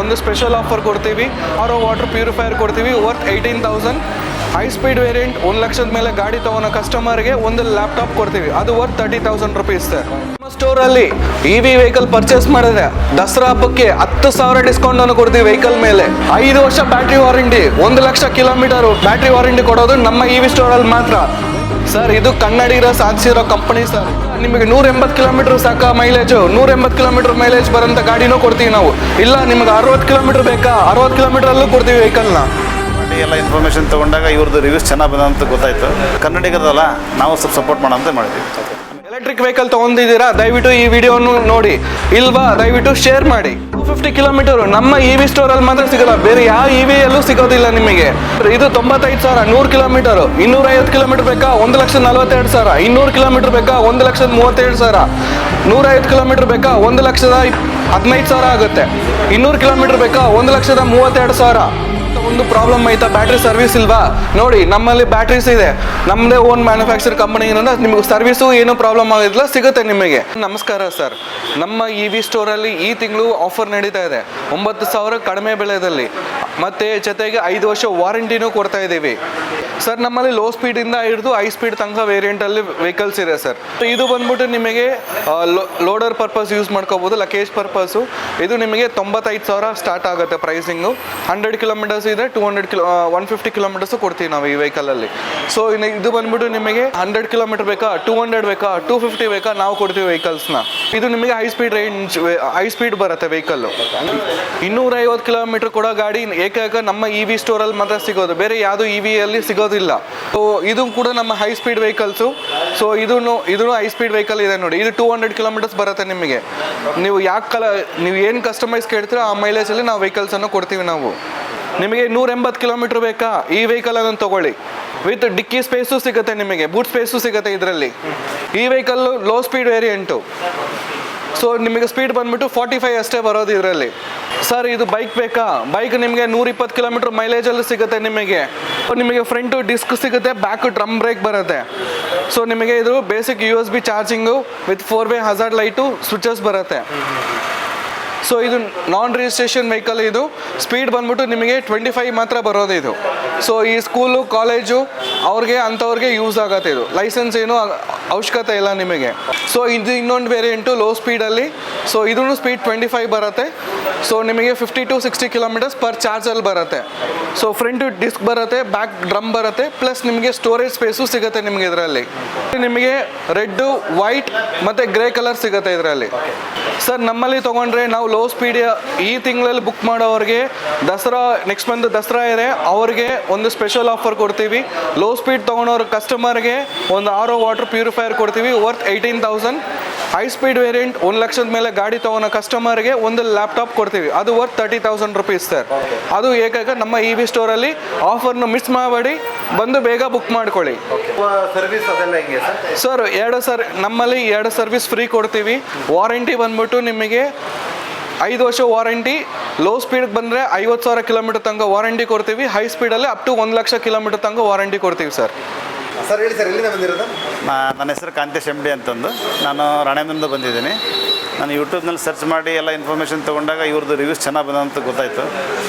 ಒಂದು special offer ಕೊಡ್ತೀವಿ. RO water purifier ಕೊಡ್ತೀವಿ ವರ್ತ್ 18,000. ಹೈ ಸ್ಪೀಡ್ ವೇರಿಯಂಟ್ 1 ಲಕ್ಷದ ಮೇಲೆ ಗಾಡಿ ತಗೊಳ್ಳೋ ಕಸ್ಟಮರ್ಗೆ ಒಂದು ಲ್ಯಾಪ್ಟಾಪ್ ಕೊಡ್ತೀವಿ, ಅದು ವರ್ತ್ 30,000 ರುಪೀಸ್ ಸರ್. ನಮ್ಮ ಸ್ಟೋರಲ್ಲಿ EV ವೆಹಿಕಲ್ ಪರ್ಚೇಸ್ ಮಾಡಿದ್ರೆ ದಸರಾ ಹಬ್ಬಕ್ಕೆ 10,000 ಡಿಸ್ಕೌಂಟ್ ಅನ್ನು ಕೊಡ್ತೀವಿ ವೆಹಿಕಲ್ ಮೇಲೆ. 5 ವರ್ಷ battery warranty, 1 lakh kilometre battery warranty ಕೊಡೋದು ನಮ್ಮ EV ಸ್ಟೋರಲ್ಲಿ ಮಾತ್ರ ಸರ್. ಇದು ಕನ್ನಡಿಗರ ಸಾಧಿಸಿರೋ ಕಂಪನಿ ಸರ್. ನಿಮಗೆ 180 ಕಿಲೋಮೀಟರ್ ಸಾಕ ಮೈಲೇಜು, 180 ಕಿಲೋಮೀಟರ್ ಮೈಲೇಜ್ ಬರೋಂಥ ಗಾಡಿನೂ ಕೊಡ್ತೀವಿ ನಾವು. ಇಲ್ಲ ನಿಮಗೆ 60 ಕಿಲೋಮೀಟರ್ ಬೇಕಾ, 60 ಕಿಲೋಮೀಟರಲ್ಲೂ ಕೊಡ್ತೀವಿ ವೆಹಿಕಲ್ನ. ಎಲ್ಲ ಇನ್ಫಾರ್ಮೇಷನ್ ತೊಗೊಂಡಾಗ ಇವ್ರದ್ದು ರಿವ್ಯೂಸ್ ಚೆನ್ನಾಗಿ ಬಂದಂತ ಗೊತ್ತಾಯಿತು. ಕನ್ನಡಿಗರಲ್ಲ ನಾವು ಸ್ವಲ್ಪ ಸಪೋರ್ಟ್ ಮಾಡೋಂತ ಮಾಡಿದ್ವಿ. ಎಲೆಕ್ಟ್ರಿಕ್ ವೆಹಿಕಲ್ ತೊಗೊಂಡಿದ್ದೀರಾ, ದಯವಿಟ್ಟು ಈ ವಿಡಿಯೋನು ನೋಡಿ. ಇಲ್ವಾ ದಯವಿಟ್ಟು ಶೇರ್ ಮಾಡಿ. 250 ಕಿಲೋಮೀಟರ್ ನಮ್ಮ EV ಸ್ಟೋರಲ್ಲಿ ಮಾತ್ರ ಸಿಗೋಲ್ಲ, ಬೇರೆ ಯಾವ EVಯಲ್ಲೂ ಸಿಗೋದಿಲ್ಲ ನಿಮಗೆ. ಇದು 95,000 100 ಕಿಲೋಮೀಟರ್. 250 ಕಿಲೋಮೀಟರ್ ಬೇಕಾ 1,42,000. 200 ಕಿಲೋಮೀಟರ್ ಬೇಕಾ 1,37,000. 150 ಕಿಲೋಮೀಟರ್ ಬೇಕಾ 1,15,000 ಆಗುತ್ತೆ. 200 ಕಿಲೋಮೀಟರ್ ಬೇಕಾ 1,32,000. ಒಂದು ಪ್ರಾಬ್ಲಮ್ ಆಯ್ತಾ, ಬ್ಯಾಟ್ರಿ ಸರ್ವಿಸ್ ಇಲ್ವಾ ನೋಡಿ, ನಮ್ಮಲ್ಲಿ ಬ್ಯಾಟ್ರೀಸ್ ಇದೆ, ನಮ್ಮದೇ ಓನ್ ಮ್ಯಾನುಫ್ಯಾಕ್ಚರ್ ಕಂಪನಿ. ನಿಮಗೆ ಸರ್ವಿಸು ಏನೂ ಪ್ರಾಬ್ಲಮ್ ಆಗೋದಿಲ್ಲ, ಸಿಗುತ್ತೆ ನಿಮಗೆ. ನಮಸ್ಕಾರ ಸರ್, ನಮ್ಮ EV ಸ್ಟೋರಲ್ಲಿ ಈ ತಿಂಗಳು ಆಫರ್ ನಡೀತಾ ಇದೆ. 9,000 ಕಡಿಮೆ ಬೆಲೆಯಲ್ಲಿ, ಮತ್ತು ಜೊತೆಗೆ 5 ವರ್ಷ ವಾರಂಟಿನೂ ಕೊಡ್ತಾ ಇದ್ದೀವಿ ಸರ್. ನಮ್ಮಲ್ಲಿ ಲೋ ಸ್ಪೀಡಿಂದ ಹಿಡಿದು ಹೈ ಸ್ಪೀಡ್ ತನಕ ವೇರಿಯಂಟಲ್ಲಿ ವೆಹಿಕಲ್ಸ್ ಇದೆ ಸರ್. ಇದು ಬಂದ್ಬಿಟ್ಟು ನಿಮಗೆ ಲೋಡರ್ ಪರ್ಪಸ್ ಯೂಸ್ ಮಾಡ್ಕೋಬೋದು, ಲಗೇಜ್ ಪರ್ಪಸ್ಸು. ಇದು ನಿಮಗೆ 95,000 ಸ್ಟಾರ್ಟ್ ಆಗುತ್ತೆ ಪ್ರೈಸಿಂಗು. 100 ಕಿಲೋಮೀಟರ್ಸ್ ಇದೆ, 150 ಕಿಲೋಮೀಟರ್ಸು ಕೊಡ್ತೀವಿ ನಾವು ಈ ವೆಹಿಕಲಲ್ಲಿ. ಸೊ ಇದು ಬಂದ್ಬಿಟ್ಟು ನಿಮಗೆ 100 ಕಿಲೋಮೀಟರ್ ಬೇಕಾ, 200 ಬೇಕಾ, 250 ಬೇಕಾ, ನಾವು ಕೊಡ್ತೀವಿ ವೆಹಿಕಲ್ಸ್ನ. ಇದು ನಿಮಗೆ ಹೈ ಸ್ಪೀಡ್ ಬರುತ್ತೆ ವೆಹಿಕಲ್ಲು. 250 ಕಿಲೋಮೀಟರ್ ಕೊಡೋ ಗಾಡಿ ಏಕಾಏಕ ನಮ್ಮ EV ಸ್ಟೋರಲ್ಲಿ ಮಾತ್ರ ಸಿಗೋದು, ಬೇರೆ ಯಾವುದು EVಯಲ್ಲಿ ಸಿಗೋದಿಲ್ಲ. ಸೊ ಇದು ಕೂಡ ನಮ್ಮ ಹೈ ಸ್ಪೀಡ್ ವೆಹಿಕಲ್ಸು. ಸೊ ಇದೂ ಹೈ ಸ್ಪೀಡ್ ವೆಹಿಕಲ್ ಇದೆ ನೋಡಿ. ಇದು 200 ಕಿಲೋಮೀಟರ್ಸ್ ಬರುತ್ತೆ ನಿಮಗೆ. ನೀವು ನೀವು ಏನು ಕಸ್ಟಮೈಸ್ ಕೇಳ್ತೀರೋ ಆ ಮೈಲೇಜಲ್ಲಿ ನಾವು ವೆಹಿಕಲ್ಸನ್ನು ಕೊಡ್ತೀವಿ ನಾವು. ನಿಮಗೆ 180 ಕಿಲೋಮೀಟರ್ ಬೇಕಾ, ಈ ವೆಹಿಕಲನ್ನು ತೊಗೊಳ್ಳಿ. ವಿತ್ ಡಿಕ್ಕಿ ಸ್ಪೇಸು ಸಿಗುತ್ತೆ ನಿಮಗೆ, ಬೂಟ್ ಸ್ಪೇಸು ಸಿಗುತ್ತೆ ಇದರಲ್ಲಿ. ಈ vehicle low speed variant. So ನಿಮಗೆ ಸ್ಪೀಡ್ ಬಂದ್ಬಿಟ್ಟು 45 ಅಷ್ಟೇ ಬರೋದು ಇದರಲ್ಲಿ ಸರ್. ಇದು ಬೈಕ್ ಬೇಕಾ, ಬೈಕ್ ನಿಮಗೆ 120 ಕಿಲೋಮೀಟರ್ ಮೈಲೇಜಲ್ಲಿ ಸಿಗುತ್ತೆ ನಿಮಗೆ. ಫ್ರಂಟು ಡಿಸ್ಕ್ ಸಿಗುತ್ತೆ, ಬ್ಯಾಕ್ ಡ್ರಮ್ ಬ್ರೇಕ್ ಬರುತ್ತೆ. ಸೊ ನಿಮಗೆ ಇದು basic USB charging with 4-way hazard light switches ಬರುತ್ತೆ. ಸೊ ಇದು ನಾನ್ ರಿಜಿಸ್ಟ್ರೇಷನ್ ವೆಹಿಕಲ್. ಇದು ಸ್ಪೀಡ್ ಬಂದ್ಬಿಟ್ಟು ನಿಮಗೆ 25 ಮಾತ್ರ ಬರೋದು ಇದು. ಸೊ ಈ ಸ್ಕೂಲು ಕಾಲೇಜು ಅಂಥವ್ರಿಗೆ ಯೂಸ್ ಆಗುತ್ತೆ. ಇದು ಲೈಸೆನ್ಸ್ ಏನು ಅವಶ್ಯಕತೆ ಇಲ್ಲ ನಿಮಗೆ. ಸೊ ಇದು ಇನ್ನೊಂದು ವೇರಿಯಂಟು ಲೋ ಸ್ಪೀಡಲ್ಲಿ. ಸೊ ಇದೂ ಸ್ಪೀಡ್ 25 ಬರುತ್ತೆ. ಸೊ ನಿಮಗೆ 50 to 60 ಕಿಲೋಮೀಟರ್ಸ್ ಪರ್ ಚಾರ್ಜಲ್ಲಿ ಬರುತ್ತೆ. ಸೊ ಫ್ರಂಟ್ ಡಿಸ್ಕ್ ಬರುತ್ತೆ, ಬ್ಯಾಕ್ ಡ್ರಮ್ ಬರುತ್ತೆ, ಪ್ಲಸ್ ನಿಮಗೆ ಸ್ಟೋರೇಜ್ ಸ್ಪೇಸು ಸಿಗುತ್ತೆ ನಿಮಗೆ ಇದರಲ್ಲಿ. ನಿಮಗೆ ರೆಡ್ಡು, ವೈಟ್ ಮತ್ತು ಗ್ರೇ ಕಲರ್ ಸಿಗುತ್ತೆ ಇದರಲ್ಲಿ ಸರ್. ನಮ್ಮಲ್ಲಿ ತೊಗೊಂಡ್ರೆ ನಾವು ಲೋ ಸ್ಪೀಡ್ ಈ ತಿಂಗಳಲ್ಲಿ ಬುಕ್ ಮಾಡೋರಿಗೆ ನೆಕ್ಸ್ಟ್ ಮಂತ್ ದಸರಾ ಇದೆ, ಅವ್ರಿಗೆ ಒಂದು ಸ್ಪೆಷಲ್ ಆಫರ್ ಕೊಡ್ತೀವಿ. ಲೋ ಸ್ಪೀಡ್ ತೊಗೊಳೋರು ಕಸ್ಟಮರ್ಗೆ ಒಂದು RO ವಾಟರ್ ಪ್ಯೂರಿಫೈಯರ್ ಕೊಡ್ತೀವಿ ವರ್ತ್ 18,000. ಹೈ ಸ್ಪೀಡ್ ವೇರಿಯಂಟ್ 1 ಲಕ್ಷದ ಮೇಲೆ ಗಾಡಿ ತೊಗೊಳೋ ಕಸ್ಟಮರ್ಗೆ ಒಂದು ಲ್ಯಾಪ್ಟಾಪ್ ಕೊಡ್ತೀವಿ, ಅದು ವರ್ತ್ 30,000 ರುಪೀಸ್ ಸರ್. ಅದು ಏಕಾಗ ನಮ್ಮ EV ಸ್ಟೋರಲ್ಲಿ ಆಫರ್ನ ಮಿಸ್ ಮಾಡಬೇಡಿ, ಬಂದು ಬೇಗ ಬುಕ್ ಮಾಡ್ಕೊಳ್ಳಿ. ಸರ್ವಿಸ್ ಅದೆಲ್ಲ ಹೆಂಗೆ ಸರ್? ನಮ್ಮಲ್ಲಿ 2 ಸರ್ವಿಸ್ ಫ್ರೀ ಕೊಡ್ತೀವಿ. ವಾರಂಟಿ ಬಂದ್ಬಿಟ್ಟು ನಿಮಗೆ 5 ವರ್ಷ ವಾರಂಟಿ. ಲೋ ಸ್ಪೀಡ್ಗೆ ಬಂದರೆ 50,000 ಕಿಲೋಮೀಟರ್ ತನಕ ವಾರಂಟಿ ಕೊಡ್ತೀವಿ. ಹೈ ಸ್ಪೀಡಲ್ಲಿ ಅಪ್ ಟು 1 ಲಕ್ಷ ಕಿಲೋಮೀಟರ್ ತನಕ ವಾರಂಟಿ ಕೊಡ್ತೀವಿ ಸರ್. ಸರ್ ಹೇಳಿ ಸರ್, ಎಲ್ಲಿಂದ ಬಂದಿರೋದು? ನನ್ನ ಹೆಸರು ಕಾಂತೇಶ್ MD ಅಂತಂದು. ನಾನು ರಾಣೆಬೆನ್ನೂರಿಂದ ಬಂದಿದ್ದೀನಿ. ನಾನು ಯೂಟ್ಯೂಬ್ನಲ್ಲಿ ಸರ್ಚ್ ಮಾಡಿ ಎಲ್ಲ ಇನ್ಫಾರ್ಮೇಷನ್ ತೊಗೊಂಡಾಗ ಇವ್ರದ್ದು ರಿವ್ಯೂಸ್ ಚೆನ್ನಾಗಿ ಬಂದಂತ ಗೊತ್ತಾಯಿತು.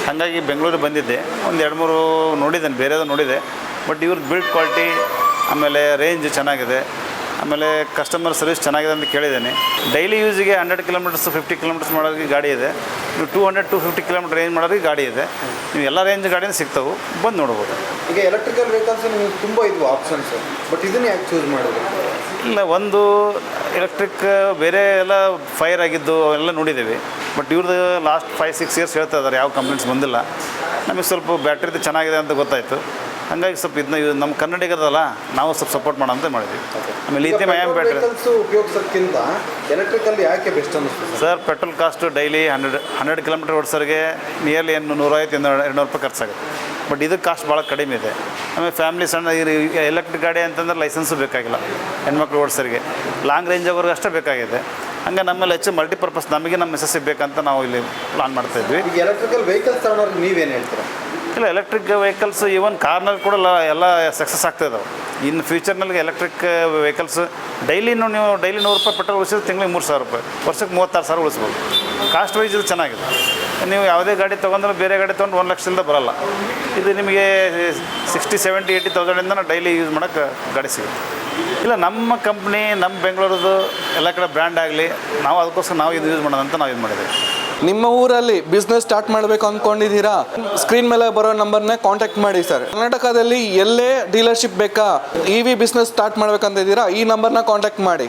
ಹಾಗಾಗಿ ಬೆಂಗಳೂರಿಗೆ ಬಂದಿದ್ದೆ. ಒಂದು 2-3 ನೋಡಿದ್ದೇನೆ, ಬೇರೆದು ನೋಡಿದೆ. ಬಟ್ ಇವ್ರದ್ದು ಬಿಲ್ಡ್ ಕ್ವಾಲಿಟಿ, ಆಮೇಲೆ ರೇಂಜ್ ಚೆನ್ನಾಗಿದೆ, ಆಮೇಲೆ ಕಸ್ಟಮರ್ ಸರ್ವಿಸ್ ಚೆನ್ನಾಗಿದೆ ಅಂತ ಕೇಳಿದ್ದೇನೆ. ಡೈಲಿ ಯೂಸಿಗೆ 100 ಕಿಲೋಮೀಟರ್ಸ್ 50 ಕಿಲೋಮೀಟರ್ಸ್ ಮಾಡೋರಿಗೆ ಗಾಡಿ ಇದೆ. ನೀವು 200-250 ಕಿಲೋಮೀಟರ್ ರೇಂಜ್ ಮಾಡೋರಿಗೆ ಗಾಡಿ ಇದೆ. ನೀವು ಎಲ್ಲ ರೇಂಜ್ ಗಾಡಿನ ಸಿಗ್ತಾವೆ, ಬಂದು ನೋಡ್ಬೋದು. ಈಗ ಎಲೆಕ್ಟ್ರಿಕಲ್ ವೆಹಿಕಲ್ಸ್ ನಿಮಗೆ ತುಂಬ ಇದ್ವು ಆಪ್ಷನ್ಸ್, ಬಟ್ ಇದನ್ನು ಯಾಕೆ ಚೂಸ್ ಮಾಡೋದು? ಇಲ್ಲ, ಒಂದು ಎಲೆಕ್ಟ್ರಿಕ್ ಬೇರೆ ಎಲ್ಲ ಫೈರ್ ಆಗಿದ್ದು ಅವೆಲ್ಲ ನೋಡಿದ್ದೀವಿ. ಬಟ್ ಇವ್ರದ್ದು ಲಾಸ್ಟ್ 5-6 ಇಯರ್ಸ್ ಹೇಳ್ತಾ ಇದ್ದಾರೆ, ಯಾವ ಕಂಪ್ಲೇಂಟ್ಸ್ ಬಂದಿಲ್ಲ. ನಮಗೆ ಸ್ವಲ್ಪ ಬ್ಯಾಟ್ರಿದು ಚೆನ್ನಾಗಿದೆ ಅಂತ ಗೊತ್ತಾಯಿತು. ಹಾಗಾಗಿ ಸ್ವಲ್ಪ ಇದನ್ನ ನಮ್ಮ ಕನ್ನಡಿಗರದಲ್ಲ, ನಾವು ಸ್ವಲ್ಪ ಸಪೋರ್ಟ್ ಮಾಡೋಂತ ಮಾಡಿದ್ವಿ. ಆಮೇಲೆ ಲಿಥಿಯಂ ಅಯಾನ್ ಬ್ಯಾಟ್ರಿ ಉಪಯೋಗಿಸೋಕ್ಕಿಂತ ಎಲೆಕ್ಟ್ರಿಕಲ್ ಯಾಕೆ ಬೆಸ್ಟ್ ಅನ್ನಿಸ್ತದೆ sir? Petrol cost daily 100 kilometre ಓಡಿಸೋರಿಗೆ ನಿಯರ್ಲಿ 150-200 ರೂಪಾಯಿ ಖರ್ಚಾಗುತ್ತೆ. ಬಟ್ ಇದು ಕಾಸ್ಟ್ ಭಾಳ ಕಡಿಮೆ ಇದೆ. ಆಮೇಲೆ ಫ್ಯಾಮಿಲಿ ಸಣ್ಣ ಎಲೆಕ್ಟ್ರಿಕ್ ಗಾಡಿ ಅಂತಂದ್ರೆ ಲೈಸೆನ್ಸು ಬೇಕಾಗಿಲ್ಲ, ಹೆಣ್ಮಕ್ಳು ಓಡಿಸೋರಿಗೆ. ಲಾಂಗ್ ರೇಂಜ್ ಅವ್ರಿಗೆ ಅಷ್ಟೇ ಬೇಕಾಗಿದೆ. ಹಂಗೆ ನಮ್ಮಲ್ಲಿ ಹೆಚ್ಚು ಮಲ್ಟಿಪರ್ಪಸ್ ನಮಗೆ ನಮ್ಮ ಮಿಸಸ್ಸಿಗೆ ಬೇಕಂತ ನಾವು ಇಲ್ಲಿ ಪ್ಲಾನ್ ಮಾಡ್ತಾಯಿದ್ವಿ. ಈಗ ಎಲೆಕ್ಟ್ರಿಕಲ್ ವೆಹಿಕಲ್ಸ್ ತಗೊಳೋರಿಗೆ ನೀವೇನು ಹೇಳ್ತೀರಾ? ಇಲ್ಲ, ಎಲೆಕ್ಟ್ರಿಕ್ ವೆಹಿಕಲ್ಸ್ ಈವನ್ ಕಾರ್ನಲ್ಲಿ ಕೂಡ ಎಲ್ಲ ಸಕ್ಸಸ್ ಆಗ್ತಾಯಿದ್ದಾವೆ. ಇನ್ನು ಫ್ಯೂಚರ್ನಲ್ಲಿ ಎಲೆಕ್ಟ್ರಿಕ್ ವೆಹಿಕಲ್ಸ್ ನೀವು ಡೈಲಿ 100 ರೂಪಾಯಿ ಪೆಟ್ರೋಲ್ ಉಳಿಸಿದ್ರೆ ತಿಂಗಳಿಗೆ 3,000 ರೂಪಾಯಿ, ವರ್ಷಕ್ಕೆ 36,000 ಉಳಿಸ್ಬೋದು. ಕಾಸ್ಟ್ ವೈಸ್ ಇದು ಚೆನ್ನಾಗಿದೆ. ನೀವು ಯಾವುದೇ ಗಾಡಿ ತೊಗೊಂಡ್ರೆ ಬೇರೆ ಗಾಡಿ ತೊಗೊಂಡು 1 ಲಕ್ಷದಿಂದ ಬರೋಲ್ಲ. ಇದು ನಿಮಗೆ 60, 70, 80,000ಇಂದ ಡೈಲಿ ಯೂಸ್ ಮಾಡೋಕ್ಕೆ ಗಾಡಿ ಸಿಗುತ್ತೆ. ಇಲ್ಲ, ನಮ್ಮ ಕಂಪ್ನಿ ನಮ್ಮ ಬೆಂಗಳೂರದು ಎಲ್ಲ ಕಡೆ ಬ್ರ್ಯಾಂಡ್ ಆಗಲಿ, ನಾವು ಅದಕ್ಕೋಸ್ಕರ ನಾವು ಇದು ಯೂಸ್ ಮಾಡೋಣ ಅಂತ ನಾವು ಇದು ಮಾಡಿದ್ದೀವಿ. ನಿಮ್ಮ ಊರಲ್ಲಿ ಬಿಸ್ನೆಸ್ ಸ್ಟಾರ್ಟ್ ಮಾಡಬೇಕು ಅಂದ್ಕೊಂಡಿದ್ದೀರಾ? ಸ್ಕ್ರೀನ್ ಮೇಲೆ ಬರೋ ನಂಬರ್ನೇ ಕಾಂಟ್ಯಾಕ್ಟ್ ಮಾಡಿ ಸರ್. ಕರ್ನಾಟಕದಲ್ಲಿ ಎಲ್ಲೇ ಡೀಲರ್ಶಿಪ್ ಬೇಕಾ, EV ಬಿಸ್ನೆಸ್ ಸ್ಟಾರ್ಟ್ ಮಾಡ್ಬೇಕಂತಿದ್ದೀರಾ, ಈ ನಂಬರ್ನ ಕಾಂಟ್ಯಾಕ್ಟ್ ಮಾಡಿ.